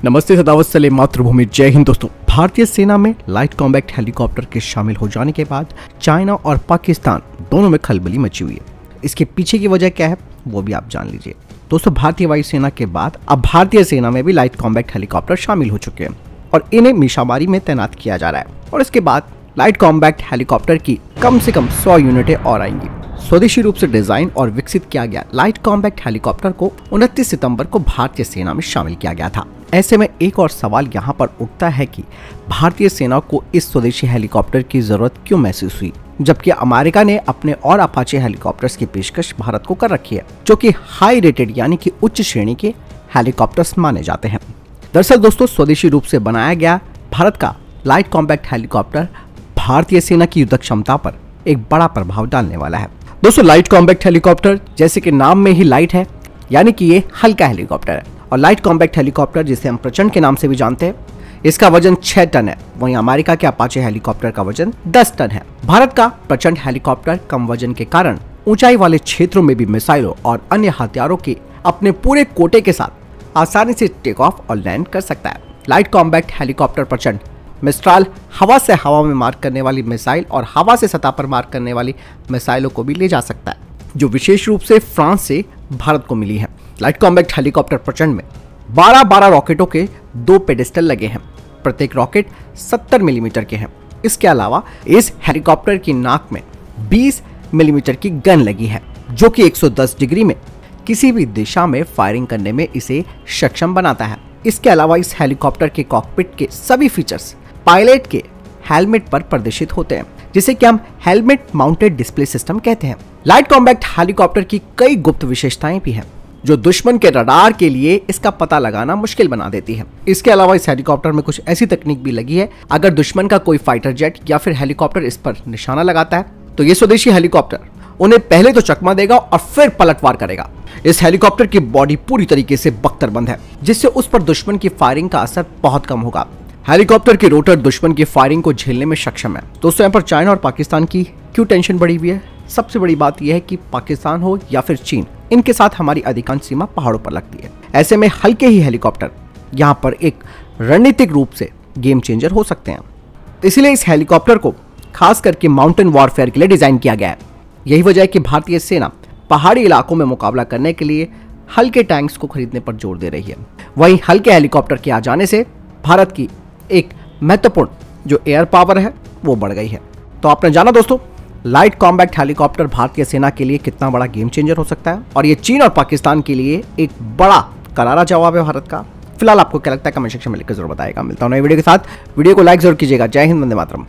नमस्ते, सदावत सले मातृभूमि, जय हिंद। दोस्तों, भारतीय सेना में लाइट कॉम्बैट हेलीकॉप्टर के शामिल हो जाने के बाद चाइना और पाकिस्तान दोनों में खलबली मची हुई है। इसके पीछे की वजह क्या है वो भी आप जान लीजिए। दोस्तों, भारतीय वायुसेना के बाद अब भारतीय सेना में भी लाइट कॉम्बैट हेलीकॉप्टर शामिल हो चुके हैं और इन्हें मीसामारी में तैनात किया जा रहा है। और इसके बाद लाइट कॉम्बैट हेलीकॉप्टर की कम से कम 100 यूनिटें और आएंगी। स्वदेशी रूप से डिजाइन और विकसित किया गया लाइट कॉम्बैट हेलीकॉप्टर को 29 सितंबर को भारतीय सेना में शामिल किया गया था। ऐसे में एक और सवाल यहाँ पर उठता है कि भारतीय सेना को इस स्वदेशी हेलीकॉप्टर की जरूरत क्यों महसूस हुई, जबकि अमेरिका ने अपने और अपाचे हेलीकॉप्टर्स की पेशकश भारत को कर रखी है, जो कि हाई रेटेड यानी कि उच्च श्रेणी के हेलीकॉप्टर्स माने जाते हैं। दरअसल दोस्तों, स्वदेशी रूप से बनाया गया भारत का लाइट कॉम्बैट हेलीकॉप्टर भारतीय सेना की युद्ध क्षमता पर एक बड़ा प्रभाव डालने वाला है। दोस्तों, लाइट कॉम्बैट हेलीकॉप्टर जैसे कि नाम में ही लाइट है, यानी कि ये हल्का हेलीकॉप्टर है। और लाइट कॉम्बैट हेलीकॉप्टर जिसे हम प्रचंड के नाम से भी जानते हैं, इसका वजन 6 टन है। वहीं अमेरिका के अपाचे हेलीकॉप्टर का वजन 10 टन है। भारत का प्रचंड हेलीकॉप्टर कम वजन के कारण ऊंचाई वाले क्षेत्रों में भी मिसाइलों और अन्य हथियारों के अपने पूरे कोटे के साथ आसानी से टेक ऑफ और लैंड कर सकता है। लाइट कॉम्बैट हेलीकॉप्टर प्रचंड मिस्ट्राल हवा से हवा में मार करने वाली मिसाइल और हवा से सतह पर मार करने वाली मिसाइलों को भी ले जा सकता है, जो विशेष रूप से फ्रांस से भारत को मिली है। लाइट कॉम्बैट हेलीकॉप्टर प्रचंड में 12 रॉकेटों के 2 पेडेस्टल लगे हैं। प्रत्येक रॉकेट 70 मिलीमीटर के हैं। इसके अलावा इस हेलीकॉप्टर की नाक में 20 मिलीमीटर की गन लगी है, जो कि 110 डिग्री में किसी भी दिशा में फायरिंग करने में इसे सक्षम बनाता है। इसके अलावा इस हेलीकॉप्टर के कॉकपिट के सभी फीचर्स पायलट के हेलमेट पर प्रदर्शित होते हैं, जिसे कि हम हेलमेट माउंटेड डिस्प्ले सिस्टम कहते हैं। लाइट कॉम्बैट हेलीकॉप्टर की कई गुप्त विशेषताएं भी हैं, जो दुश्मन के रडार के लिए इसका पता लगाना मुश्किल बना देती है। इसके अलावा इस हेलीकॉप्टर में कुछ ऐसी तकनीक भी लगी है, अगर दुश्मन का कोई फाइटर जेट या फिर हेलीकॉप्टर इस पर निशाना लगाता है तो ये स्वदेशी हेलीकॉप्टर उन्हें पहले तो चकमा देगा और फिर पलटवार करेगा। इस हेलीकॉप्टर की बॉडी पूरी तरीके से बख्तरबंद है, जिससे उस पर दुश्मन की फायरिंग का असर बहुत कम होगा। हेलीकॉप्टर के रोटर दुश्मन की फायरिंग को झेलने में सक्षम है। दोस्तों, यहाँ पर चाइना और पाकिस्तान की क्यों टेंशन बढ़ी हुई है? सबसे बड़ी बात यह है कि पाकिस्तान हो या फिर चीन, इनके साथ हमारी अधिकांश सीमा पहाड़ों पर लगती है। ऐसे में हल्के ही हेलीकॉप्टर यहाँ पर एक रणनीतिक रूप से गेम चेंजर हो सकते हैं। इसलिए इस हेलीकॉप्टर को खास करके माउंटेन वॉरफेयर के लिए डिजाइन किया गया है। यही वजह है कि भारतीय सेना पहाड़ी इलाकों में मुकाबला करने के लिए हल्के टैंक्स को खरीदने पर जोर दे रही है। वहीं हल्के हेलीकॉप्टर के आ जाने से भारत की एक महत्वपूर्ण जो एयर पावर है वो बढ़ गई है। तो आपने जाना दोस्तों, लाइट कॉम्बैट हेलीकॉप्टर भारतीय सेना के लिए कितना बड़ा गेम चेंजर हो सकता है, और ये चीन और पाकिस्तान के लिए एक बड़ा करारा जवाब है भारत का। फिलहाल आपको क्या लगता है कमेंट सेक्शन में लिखकर जरूर बताएगा। मिलता हूं नई वीडियो के साथ। वीडियो को लाइक जरूर कीजिएगा। जय हिंद, वंदे मातरम।